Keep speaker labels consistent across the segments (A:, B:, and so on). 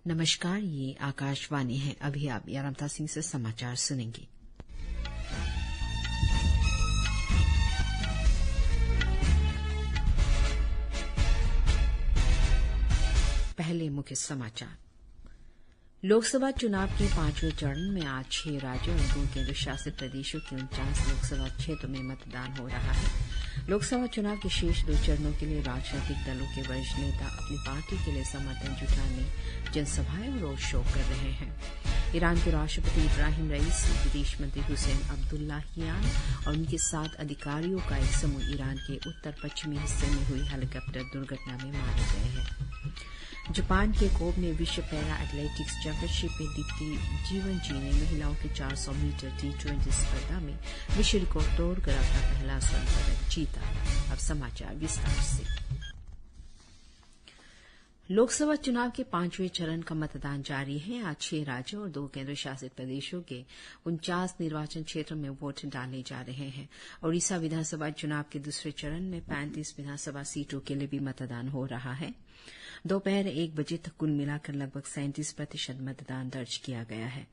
A: नमस्कार, ये आकाशवाणी है। अभी आप यारमता सिंह से समाचार सुनेंगे। पहले मुख्य समाचार। लोकसभा चुनाव के 5वें चरण में आज 6 राज्यों और 2 केंद्र शासित प्रदेशों के 49 लोकसभा क्षेत्रों में मतदान हो रहा है। लोकसभा चुनाव के शेष 2 चरणों के लिए राजनीतिक दलों के वरिष्ठ नेता अपनी पार्टी के लिए समर्थन जुटाने जनसभाएं और रोड शो कर रहे हैं। ईरान के राष्ट्रपति इब्राहिम रईसी, विदेश मंत्री हुसैन अब्दुल्लाहियान और उनके 7 अधिकारियों का एक समूह ईरान के उत्तर पश्चिमी हिस्से में हुई हेलीकॉप्टर दुर्घटना में मारे गए हैं। जापान के कोब में विश्व पैरा एथलेटिक्स चैंपियनशिप में दीप्ति जीवन जी ने महिलाओं के 400 मीटर T20 स्पर्धा में विश्व रिकॉर्ड तोड़कर अपना पहला स्वर्ण पदक जीता। अब समाचार विस्तार से। लोकसभा चुनाव के 5वें चरण का मतदान जारी है। आज 6 राज्यों और 2 केंद्र शासित प्रदेशों के 49 निर्वाचन क्षेत्रों में वोट डाले जा रहे हैं। ओडिशा विधानसभा चुनाव के दूसरे चरण में 35 विधानसभा सीटों के लिए भी मतदान हो रहा है। दोपहर 1 बजे तक कुल मिलाकर लगभग 37% मतदान दर्ज किया गया है।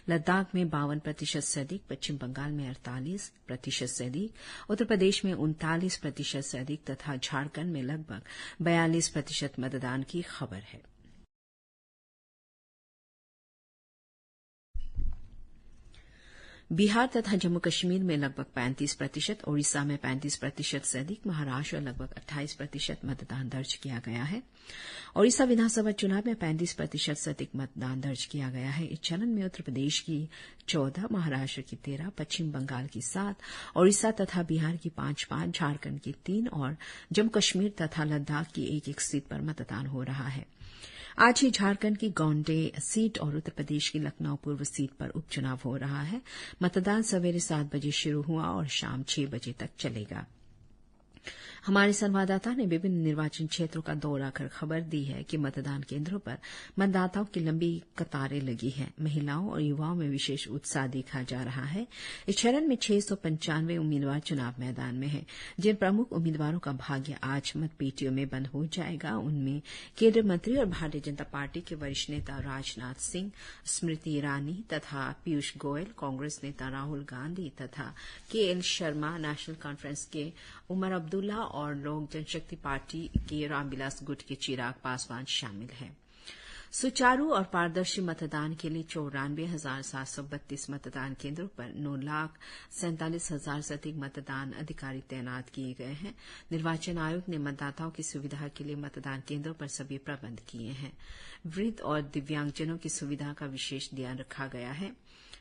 A: लद्दाख में 52% से अधिक, पश्चिम बंगाल में 48% से अधिक, उत्तर प्रदेश में 39% से अधिक तथा झारखंड में लगभग 42% मतदान की खबर है। बिहार तथा जम्मू कश्मीर में लगभग 35%, ओडिशा में 35% से अधिक, महाराष्ट्र में लगभग 28% मतदान दर्ज किया गया है। ओडिशा विधानसभा चुनाव में 35% से अधिक मतदान दर्ज किया गया है। इस चरण में उत्तर प्रदेश की 14, महाराष्ट्र की 13, पश्चिम बंगाल की 7, ओडिशा तथा बिहार की 5-5, झारखंड की 3 और जम्मू कश्मीर तथा लद्दाख की 1-1 सीट पर मतदान हो रहा है। आज ही झारखंड की गोंडे सीट और उत्तर प्रदेश की लखनऊ पूर्व सीट पर उपचुनाव हो रहा है। मतदान सवेरे 7 बजे शुरू हुआ और शाम 6 बजे तक चलेगा। हमारे संवाददाता ने विभिन्न निर्वाचन क्षेत्रों का दौरा कर खबर दी है कि मतदान केंद्रों पर मतदाताओं की लंबी कतारें लगी हैं। महिलाओं और युवाओं में विशेष उत्साह देखा जा रहा है। इस चरण में 695 उम्मीदवार चुनाव मैदान में हैं। जिन प्रमुख उम्मीदवारों का भाग्य आज मतपेटियों में बंद हो जाएगा, उनमें केंद्रीय मंत्री और भारतीय जनता पार्टी के वरिष्ठ नेता राजनाथ सिंह, स्मृति ईरानी तथा पीयूष गोयल, कांग्रेस नेता राहुल गांधी तथा KL शर्मा, नेशनल कॉन्फ्रेंस के उमर अब्दुल्ला और लोक जनशक्ति पार्टी के रामविलास गुट के चिराग पासवान शामिल हैं। सुचारू और पारदर्शी मतदान के लिए 94,732 मतदान केंद्रों पर 9,47,000 से अधिक मतदान अधिकारी तैनात किए गए हैं। निर्वाचन आयोग ने मतदाताओं की सुविधा के लिए मतदान केंद्रों पर सभी प्रबंध किए हैं। वृद्ध और दिव्यांगजनों की सुविधा का विशेष ध्यान रखा गया है।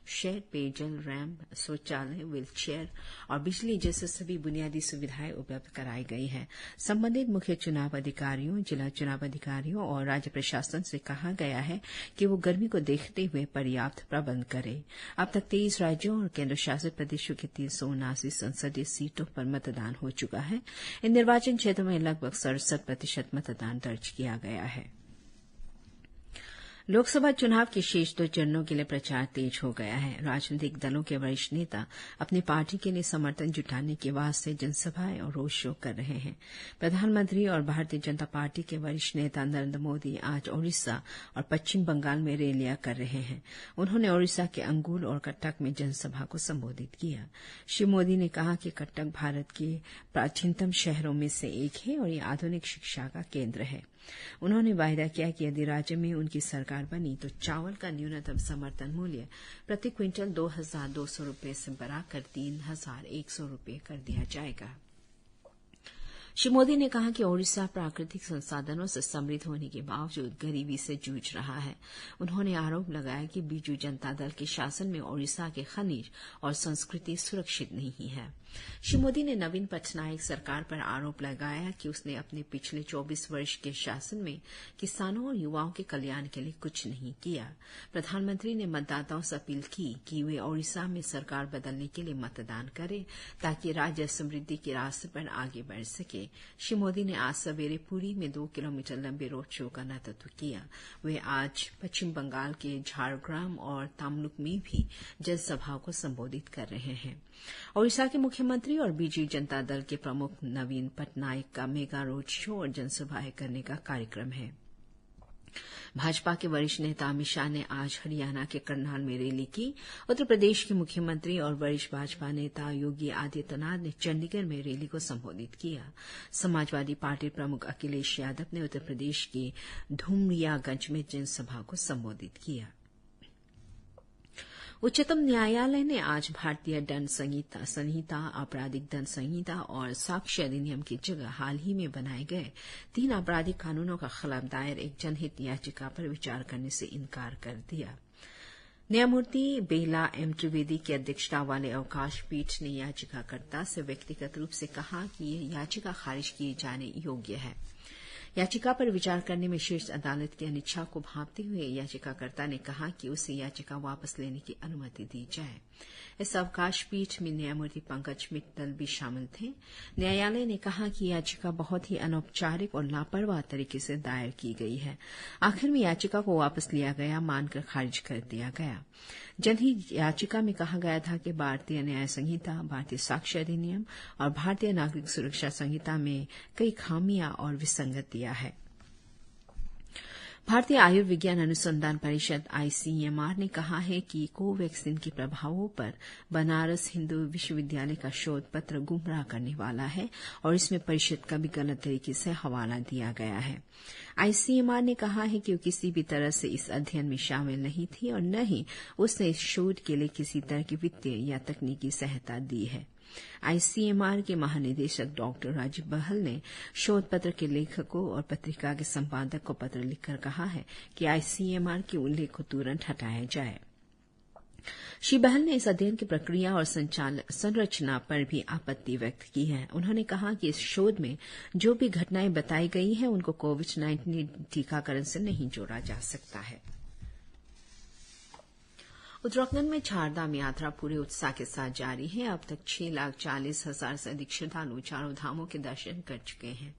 A: शेड, पेयजल, रैंप, शौचालय, व्हीलचेयर और बिजली जैसे सभी बुनियादी सुविधाएं उपलब्ध कराई गई हैं। संबंधित मुख्य चुनाव अधिकारियों, जिला चुनाव अधिकारियों और राज्य प्रशासन से कहा गया है कि वो गर्मी को देखते हुए पर्याप्त प्रबंध करें। अब तक 23 राज्यों और केंद्र शासित प्रदेशों की 379 संसदीय सीटों पर मतदान हो चुका है। इन निर्वाचन क्षेत्रों में लगभग 67% मतदान दर्ज किया गया है। लोकसभा चुनाव के शेष 2 चरणों के लिए प्रचार तेज हो गया है। राजनीतिक दलों के वरिष्ठ नेता अपनी पार्टी के लिए समर्थन जुटाने के वास्ते जनसभाएं और रोड शो कर रहे हैं। प्रधानमंत्री और भारतीय जनता पार्टी के वरिष्ठ नेता नरेंद्र मोदी आज ओडिशा और पश्चिम बंगाल में रैलियां कर रहे हैं। उन्होंने ओडिशा के अंगुल और कटक में जनसभा को संबोधित किया। श्री मोदी ने कहा कि कटक भारत के प्राचीनतम शहरों में से एक है और यह आधुनिक शिक्षा का केंद्र है। उन्होंने वायदा किया कि यदि राज्य में उनकी सरकार बनी तो चावल का न्यूनतम समर्थन मूल्य प्रति क्विंटल 2,200 रुपये से बढ़ाकर 3,100 रुपये कर दिया जाएगा। श्री मोदी ने कहा कि ओडिशा प्राकृतिक संसाधनों से समृद्ध होने के बावजूद गरीबी से जूझ रहा है। उन्होंने आरोप लगाया कि बीजू जनता दल के शासन में ओडिशा के खनिज और संस्कृति सुरक्षित नहीं है। श्री मोदी ने नवीन पटनायक सरकार पर आरोप लगाया कि उसने अपने पिछले 24 वर्ष के शासन में किसानों और युवाओं के कल्याण के लिए कुछ नहीं किया। प्रधानमंत्री ने मतदाताओं से अपील की कि वे ओडिशा में सरकार बदलने के लिए मतदान करें ताकि राज्य समृद्धि के रास्ते पर आगे बढ़ सके। श्री मोदी ने आज सवेरे पुरी में 2 किलोमीटर लंबे रोड शो का नेतृत्व किया। वे आज पश्चिम बंगाल के झारग्राम और तमलुक में भी जनसभाओं को संबोधित कर रहे हैं। ओडिशा के मुख्यमंत्री और बीजू जनता दल के प्रमुख नवीन पटनायक का मेगा रोड शो और जनसभाएं करने का कार्यक्रम है। भाजपा के वरिष्ठ नेता अमित शाह ने आज हरियाणा के करनाल में रैली की। उत्तर प्रदेश के मुख्यमंत्री और वरिष्ठ भाजपा नेता योगी आदित्यनाथ ने चंडीगढ़ में रैली को संबोधित किया। समाजवादी पार्टी प्रमुख अखिलेश यादव ने उत्तर प्रदेश के ढूमरियागंज में जनसभा को संबोधित किया। उच्चतम न्यायालय ने आज भारतीय दंड संहिता, आपराधिक दंड संहिता और साक्ष्य अधिनियम की जगह हाल ही में बनाए गए 3 आपराधिक कानूनों के खिलाफ दायर एक जनहित याचिका पर विचार करने से इनकार कर दिया। न्यायमूर्ति बेला एम त्रिवेदी की अध्यक्षता वाले अवकाश पीठ ने याचिकाकर्ता से व्यक्तिगत रूप से कहा कि यह याचिका खारिज किए जाने योग्य है। याचिका पर विचार करने में शीर्ष अदालत की अनिच्छा को भांपते हुए याचिकाकर्ता ने कहा कि उसे याचिका वापस लेने की अनुमति दी जाए। इस अवकाश पीठ में न्यायमूर्ति पंकज मित्तल भी शामिल थे। न्यायालय ने कहा कि याचिका बहुत ही अनौपचारिक और लापरवाह तरीके से दायर की गई है। आखिर में याचिका को वापस लिया गया, मानकर खारिज कर दिया गया। जनहित याचिका में कहा गया था कि भारतीय न्याय संहिता, भारतीय साक्ष्य अधिनियम और भारतीय नागरिक सुरक्षा संहिता में कई खामियां और विसंगतियां हैं। भारतीय आयुर्विज्ञान अनुसंधान परिषद ICMR ने कहा है कि कोवैक्सीन के प्रभावों पर बनारस हिंदू विश्वविद्यालय का शोध पत्र गुमराह करने वाला है और इसमें परिषद का भी गलत तरीके से हवाला दिया गया है। ICMR ने कहा है कि वो किसी भी तरह से इस अध्ययन में शामिल नहीं थी और न ही उसने इस शोध के लिए किसी तरह की वित्तीय या तकनीकी सहायता दी है। ICMR के महानिदेशक डॉक्टर राजीव बहल ने शोध पत्र के लेखकों और पत्रिका के संपादक को पत्र लिखकर कहा है कि ICMR के उल्लेख को तुरंत हटाया जाए। श्री बहल ने इस अध्ययन की प्रक्रिया और संरचना पर भी आपत्ति व्यक्त की है। उन्होंने कहा कि इस शोध में जो भी घटनाएं बताई गई हैं उनको कोविड-19 टीकाकरण से नहीं जोड़ा जा सकता है। उत्तराखंड में चारधाम यात्रा पूरे उत्साह के साथ जारी है। अब तक 6,40,000 से अधिक श्रद्धालु चारों धामों के दर्शन कर चुके हैं।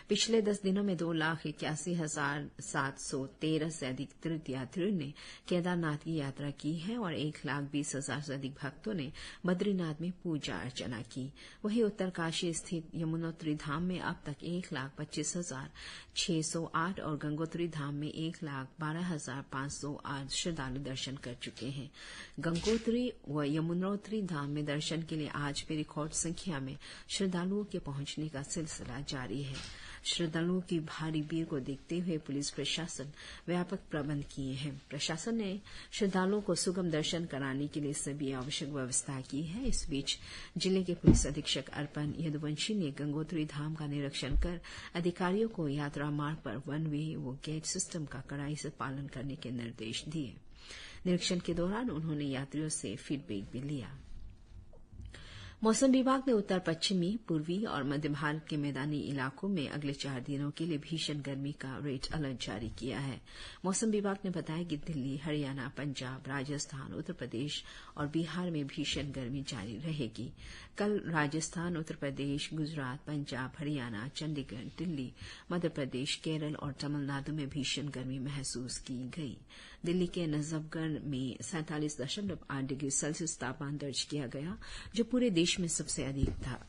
A: पिछले 10 दिनों में 2,81,713 से अधिक तीर्थयात्रियों ने केदारनाथ की यात्रा की है और 1,20,000 से अधिक भक्तों ने बद्रीनाथ में पूजा अर्चना की। वहीं उत्तरकाशी स्थित यमुनोत्री धाम में अब तक 1,25,608 और गंगोत्री धाम में 1,12,508 श्रद्धालु दर्शन कर चुके हैं। गंगोत्री व यमुनोत्री धाम में दर्शन के लिए आज भी रिकॉर्ड संख्या में श्रद्धालुओं के पहुंचने का सिलसिला जारी है। श्रद्धालुओं की भारी भीड़ को देखते हुए पुलिस प्रशासन व्यापक प्रबंध किए हैं। प्रशासन ने श्रद्धालुओं को सुगम दर्शन कराने के लिए सभी आवश्यक व्यवस्था की है। इस बीच जिले के पुलिस अधीक्षक अर्पण यदुवंशी ने गंगोत्री धाम का निरीक्षण कर अधिकारियों को यात्रा मार्ग पर वन वे व गेट सिस्टम का कड़ाई से पालन करने के निर्देश दिए। निरीक्षण के दौरान उन्होंने यात्रियों से फीडबैक भी लिया। मौसम विभाग ने उत्तर पश्चिमी, पूर्वी और मध्य भारत के मैदानी इलाकों में अगले 4 दिनों के लिए भीषण गर्मी का रेड अलर्ट जारी किया है। मौसम विभाग ने बताया कि दिल्ली, हरियाणा, पंजाब, राजस्थान, उत्तर प्रदेश और बिहार में भीषण गर्मी जारी रहेगी। कल राजस्थान, उत्तर प्रदेश, गुजरात, पंजाब, हरियाणा, चंडीगढ़, दिल्ली, मध्य प्रदेश, केरल और तमिलनाडु में भीषण गर्मी महसूस की गई। दिल्ली के नजफगढ़ में 47.8 डिग्री सेल्सियस तापमान दर्ज किया गया, जो पूरे देश में सबसे अधिक था।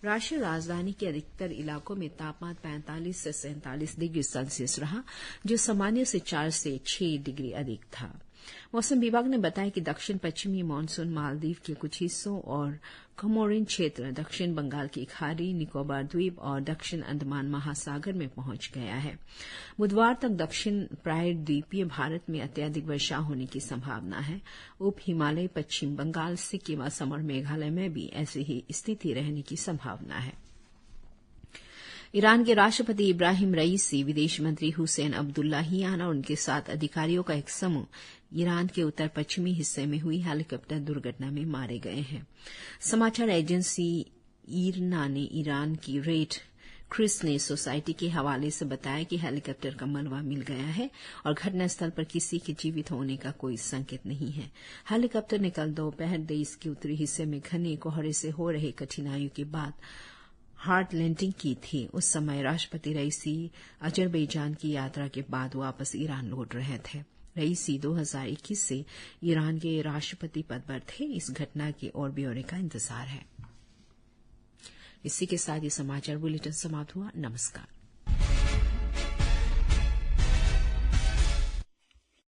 A: राष्ट्रीय राजधानी के अधिकतर इलाकों में तापमान 45 से 47 डिग्री सेल्सियस रहा, जो सामान्य से 4 से 6 डिग्री अधिक था। मौसम विभाग ने बताया कि दक्षिण पश्चिमी मानसून मालदीव के कुछ हिस्सों और कोमोरिन क्षेत्र, दक्षिण बंगाल की खाड़ी, निकोबार द्वीप और दक्षिण अंडमान महासागर में पहुंच गया है। बुधवार तक दक्षिण प्रायद्वीपीय भारत में अत्यधिक वर्षा होने की संभावना है। उप हिमालय, पश्चिम बंगाल, सिक्किम, असम और मेघालय में भी ऐसी ही स्थिति रहने की संभावना है। ईरान के राष्ट्रपति इब्राहिम रईसी, विदेश मंत्री हुसैन अब्दुल्लाहियान और उनके साथ अधिकारियों का एक समूह ईरान के उत्तर पश्चिमी हिस्से में हुई हेलीकॉप्टर दुर्घटना में मारे गए हैं। समाचार एजेंसी ईरना ने ईरान की रेड क्रिसनेट सोसाइटी के हवाले से बताया कि हेलीकॉप्टर का मलबा मिल गया है और घटनास्थल पर किसी के जीवित होने का कोई संकेत नहीं है। हेलीकॉप्टर ने कल दोपहर देश के उत्तरी हिस्से में घने कोहरे से हो रहे कठिनाइयों के बाद हार्ड लैंडिंग की थी। उस समय राष्ट्रपति रईसी अजरबैजान की यात्रा के बाद वापस ईरान लौट रहे थे। रईसी 2021 से ईरान के राष्ट्रपति पद पर थे। इस घटना के और ब्यौरे का इंतजार है। इसी के साथ ये समाचार बुलेटिन समाप्त हुआ। नमस्कार।